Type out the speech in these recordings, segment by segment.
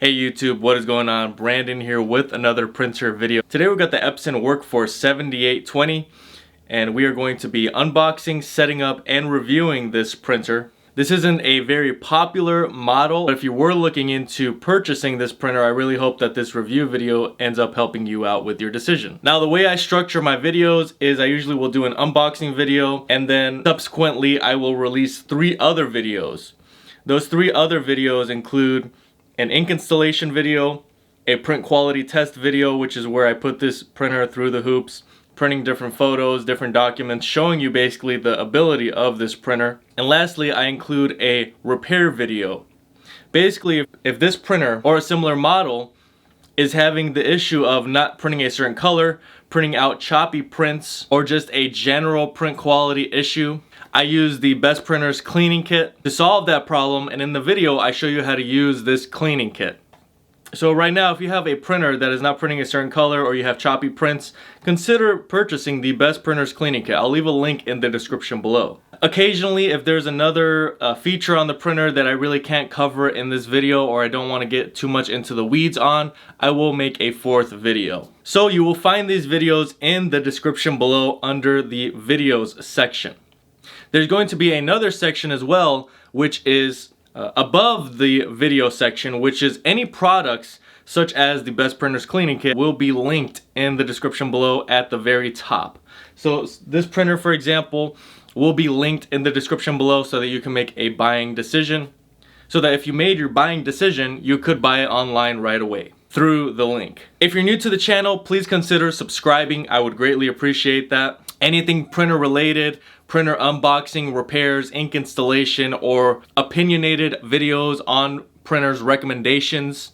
Hey YouTube, what is going on? Brandon here with another printer video. Today we've got the Epson Workforce 7820 and we are going to be unboxing, setting up, and reviewing this printer. This isn't a very popular model, but if you were looking into purchasing this printer, I really hope that this review video ends up helping you out with your decision. Now, the way I structure my videos is I usually will do an unboxing video and then subsequently I will release 3 other videos. Those 3 other videos include an ink installation video, a print quality test video, which is where I put this printer through the hoops, printing different photos, different documents, showing you basically the ability of this printer. And lastly, I include a repair video. Basically, if this printer or a similar model is having the issue of not printing a certain color, printing out choppy prints, or just a general print quality issue, I use the Best Printers cleaning kit to solve that problem, and in the video I show you how to use this cleaning kit. So right now, if you have a printer that is not printing a certain color or you have choppy prints, consider purchasing the Best Printers cleaning kit. I'll leave a link in the description below. Occasionally, if there's another feature on the printer that I really can't cover in this video or I don't want to get too much into the weeds on, I will make a 4th video. So you will find these videos in the description below under the videos section. There's going to be another section as well, which is above the video section, which is any products such as the Best Printers cleaning kit will be linked in the description below at the very top. So this printer, for example, will be linked in the description below so that you can make a buying decision. So that if you made your buying decision, you could buy it online right away through the link. If you're new to the channel, please consider subscribing. I would greatly appreciate that. Anything printer related, printer unboxing, repairs, ink installation, or opinionated videos on printers recommendations,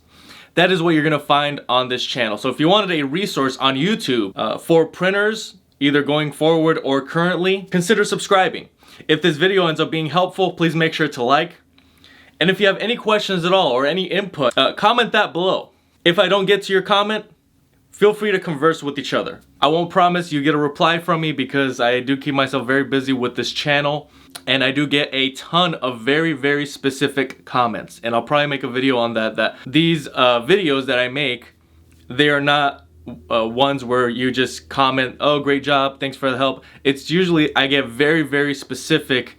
that is what you're gonna find on this channel. So if you wanted a resource on YouTube for printers, either going forward or currently, consider subscribing. If this video ends up being helpful, please make sure to like. And if you have any questions at all or any input, comment that below. If I don't get to your comment, feel free to converse with each other. I won't promise you get a reply from me because I do keep myself very busy with this channel and I do get a ton of very specific comments, and I'll probably make a video on that. These videos that I make, they are not ones where you just comment, oh great job, thanks for the help. It's usually I get very specific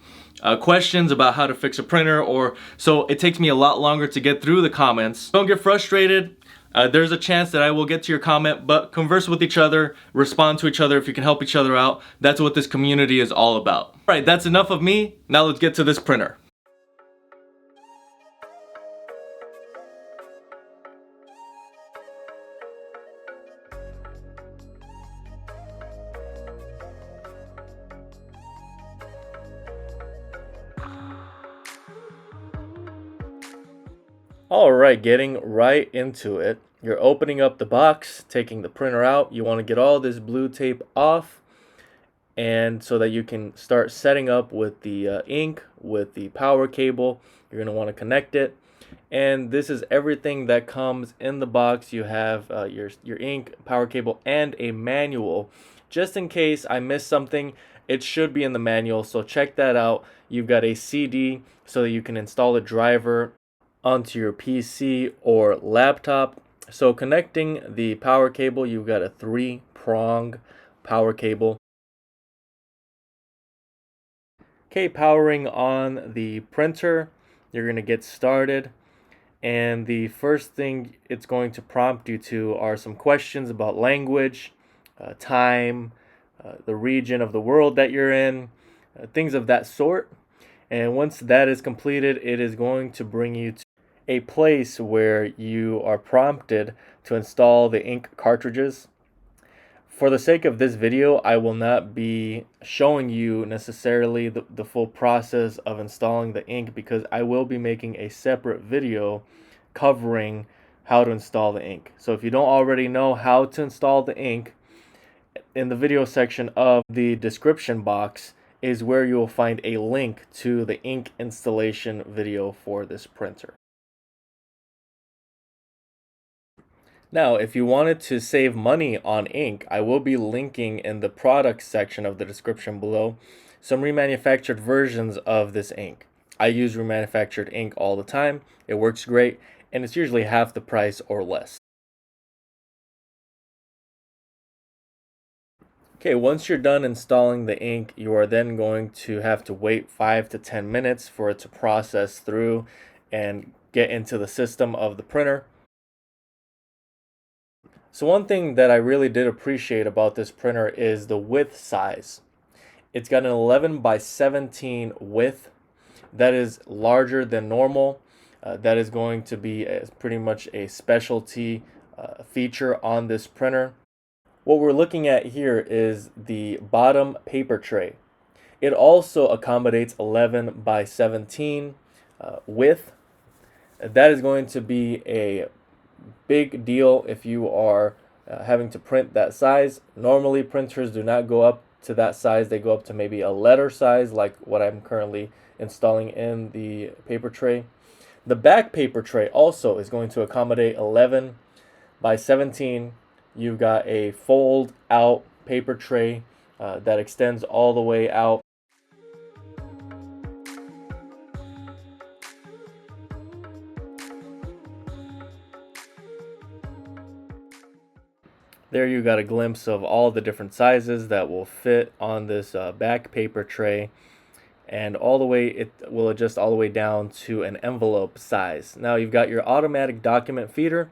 questions about how to fix a printer, or so it takes me a lot longer to get through the comments. Don't get frustrated. There's a chance that I will get to your comment, but converse with each other, respond to each other if you can help each other out. That's what this community is all about. All right, that's enough of me. Now let's get to this printer. Alright, getting right into it. You're opening up the box, taking the printer out. You want to get all this blue tape off, and so that you can start setting up with the ink, with the power cable. You're going to want to connect it. And this is everything that comes in the box. You have your ink, power cable, and a manual. Just in case I missed something, it should be in the manual, so check that out. You've got a CD so that you can install a driver onto your PC or laptop. So connecting the power cable, you've got a 3-prong power cable. Okay, powering on the printer, you're going to get started, and the first thing it's going to prompt you to are some questions about language, time, the region of the world that you're in, things of that sort. And once that is completed, it is going to bring you to a place where you are prompted to install the ink cartridges. For the sake of this video, I will not be showing you necessarily the full process of installing the ink because I will be making a separate video covering how to install the ink. So if you don't already know how to install the ink, in the video section of the description box is where you will find a link to the ink installation video for this printer. Now, if you wanted to save money on ink, I will be linking in the product section of the description below some remanufactured versions of this ink. I use remanufactured ink all the time. It works great. and it's usually half the price or less. Okay, once you're done installing the ink, you are then going to have to wait 5 to 10 minutes for it to process through and get into the system of the printer. So one thing that I really did appreciate about this printer is the width size. It's got an 11 by 17 width. That is larger than normal. That is going to be pretty much a specialty feature on this printer. What we're looking at here is the bottom paper tray. It also accommodates 11 by 17 width. That is going to be a big deal if you are having to print that size. Normally printers do not go up to that size. They go up to maybe a letter size like what I'm currently installing in the paper tray. The back paper tray also is going to accommodate 11 by 17. You've got a fold out paper tray that extends all the way out. There you got a glimpse of all the different sizes that will fit on this back paper tray, and all the way it will adjust all the way down to an envelope size. Now you've got your automatic document feeder,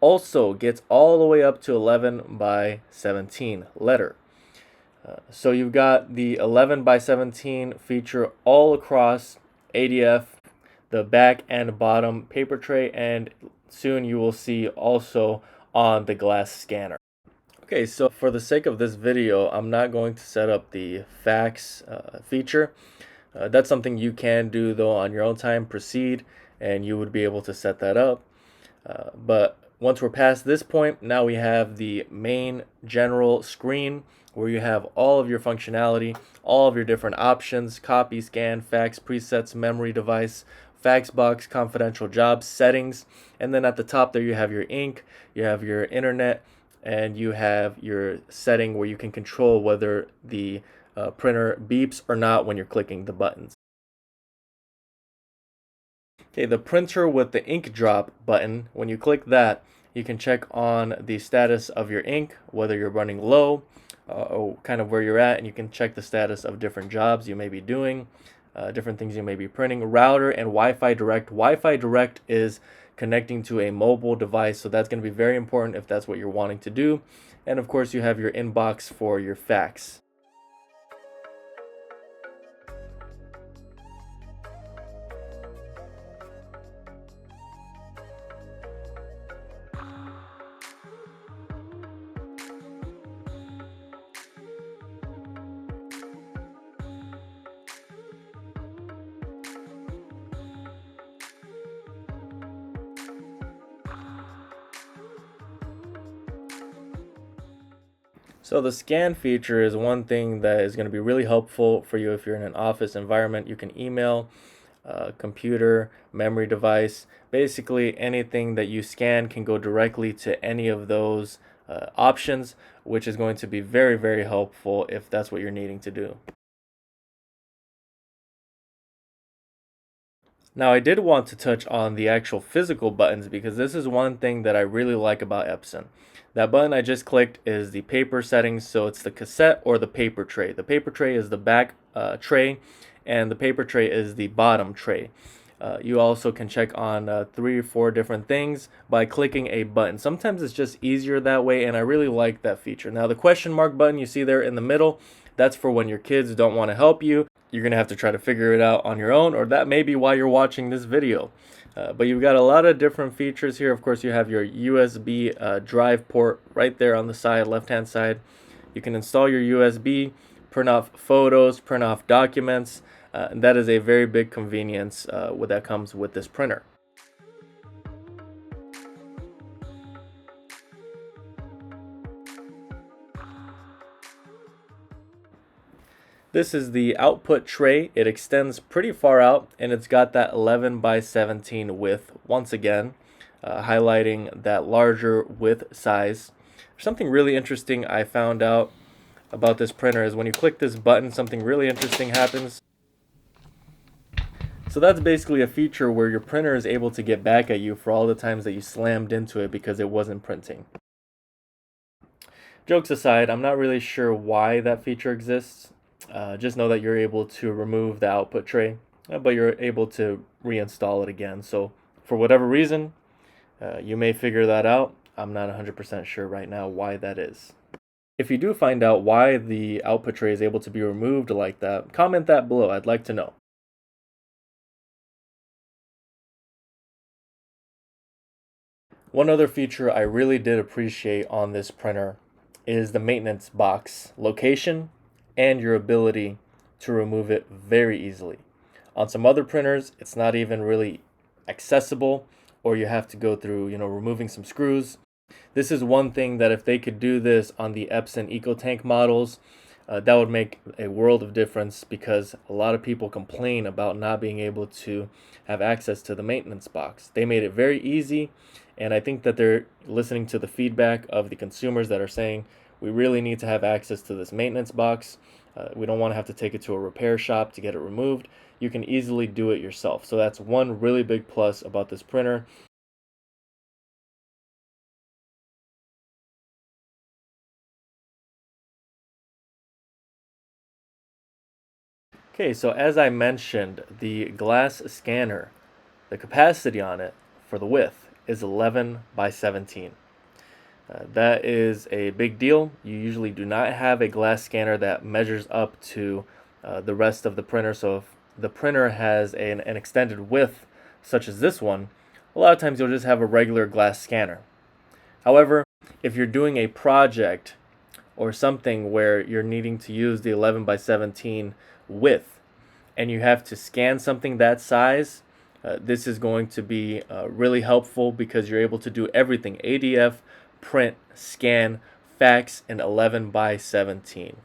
also gets all the way up to 11 by 17 letter. So you've got the 11 by 17 feature all across ADF, the back and bottom paper tray, and soon you will see also on the glass scanner. Okay, so for the sake of this video, I'm not going to set up the fax feature. That's something you can do though on your own time. Proceed and you would be able to set that up. But once we're past this point, now we have the main general screen where you have all of your functionality, all of your different options: copy, scan, fax, presets, memory device, fax box, confidential jobs, settings, and then at the top there you have your ink, you have your internet, and you have your setting where you can control whether the printer beeps or not when you're clicking the buttons. Okay, the printer with the ink drop button, when you click that, you can check on the status of your ink, whether you're running low, or kind of where you're at, and you can check the status of different jobs you may be doing, different things you may be printing. Router and Wi-Fi Direct. Wi-Fi Direct is connecting to a mobile device, so that's going to be very important if that's what you're wanting to do. And of course you have your inbox for your fax. So the scan feature is one thing that is going to be really helpful for you if you're in an office environment. You can email, computer, memory device, basically anything that you scan can go directly to any of those options, which is going to be very, very helpful if that's what you're needing to do. Now I did want to touch on the actual physical buttons because this is one thing that I really like about Epson. That button I just clicked is the paper settings, so it's the cassette or the paper tray. The paper tray is the back tray, and the paper tray is the bottom tray. You also can check on 3 or 4 different things by clicking a button. Sometimes it's just easier that way, and I really like that feature. Now the question mark button you see there in the middle, that's for when your kids don't want to help you. You're going to have to try to figure it out on your own, or that may be why you're watching this video. But you've got a lot of different features here. Of course, you have your USB drive port right there on the side, left-hand side. You can install your USB, print off photos, print off documents. And that is a very big convenience that comes with this printer. This is the output tray. It extends pretty far out, and it's got that 11 by 17 width once again, highlighting that larger width size. Something really interesting I found out about this printer is when you click this button, something really interesting happens. So that's basically a feature where your printer is able to get back at you for all the times that you slammed into it because it wasn't printing. Jokes aside, I'm not really sure why that feature exists. Just know that you're able to remove the output tray, but you're able to reinstall it again. So for whatever reason, you may figure that out. I'm not 100% sure right now why that is. If you do find out why the output tray is able to be removed like that, comment that below. I'd like to know. One other feature I really did appreciate on this printer is the maintenance box location and your ability to remove it very easily. On some other printers, it's not even really accessible, or you have to go through, removing some screws. This is one thing that if they could do this on the Epson EcoTank models, that would make a world of difference, because a lot of people complain about not being able to have access to the maintenance box. They made it very easy, and I think that they're listening to the feedback of the consumers that are saying, we really need to have access to this maintenance box. We don't want to have to take it to a repair shop to get it removed. You can easily do it yourself. So that's one really big plus about this printer. Okay, so as I mentioned, the glass scanner, the capacity on it for the width is 11 by 17. That is a big deal. You usually do not have a glass scanner that measures up to the rest of the printer. So if the printer has an extended width, such as this one, a lot of times you'll just have a regular glass scanner. However, if you're doing a project or something where you're needing to use the 11 by 17 width and you have to scan something that size, this is going to be really helpful, because you're able to do everything: ADF, print, scan, fax, and 11 by 17.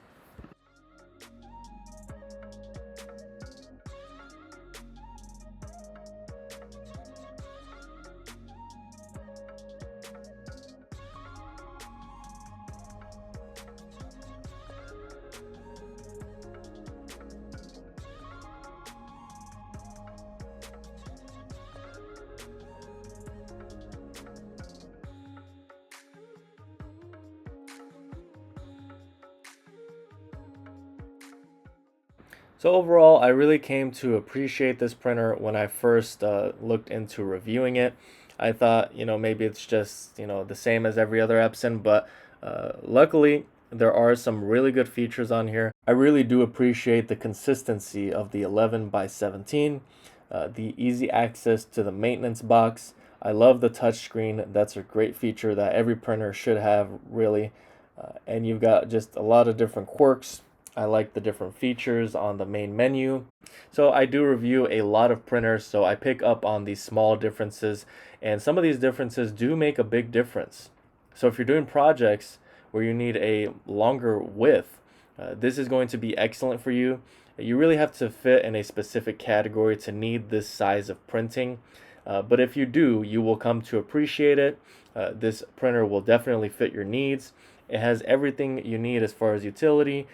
So overall, I really came to appreciate this printer when I first looked into reviewing it. I thought, maybe it's just, the same as every other Epson, but luckily there are some really good features on here. I really do appreciate the consistency of the 11 by 17, the easy access to the maintenance box. I love the touchscreen. That's a great feature that every printer should have, really. And you've got just a lot of different quirks. I like the different features on the main menu. So I do review a lot of printers, so I pick up on these small differences, and some of these differences do make a big difference. So if you're doing projects where you need a longer width, this is going to be excellent for you. You really have to fit in a specific category to need this size of printing. But if you do, you will come to appreciate it. This printer will definitely fit your needs. It has everything you need as far as utility.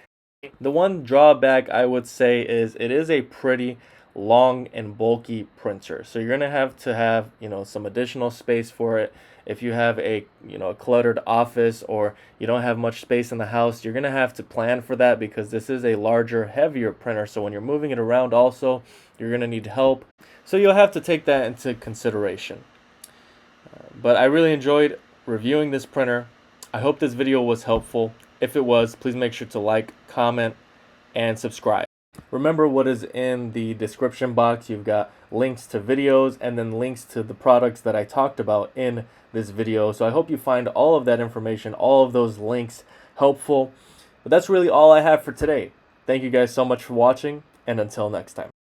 The one drawback I would say is it is a pretty long and bulky printer. So you're going to have, some additional space for it. If you have a cluttered office, or you don't have much space in the house, you're going to have to plan for that, because this is a larger, heavier printer. So when you're moving it around also, you're going to need help. So you'll have to take that into consideration. But I really enjoyed reviewing this printer. I hope this video was helpful. If it was, please make sure to like, comment, and subscribe. Remember what is in the description box. You've got links to videos and then links to the products that I talked about in this video. So I hope you find all of that information, all of those links helpful. But that's really all I have for today. Thank you guys so much for watching, and until next time.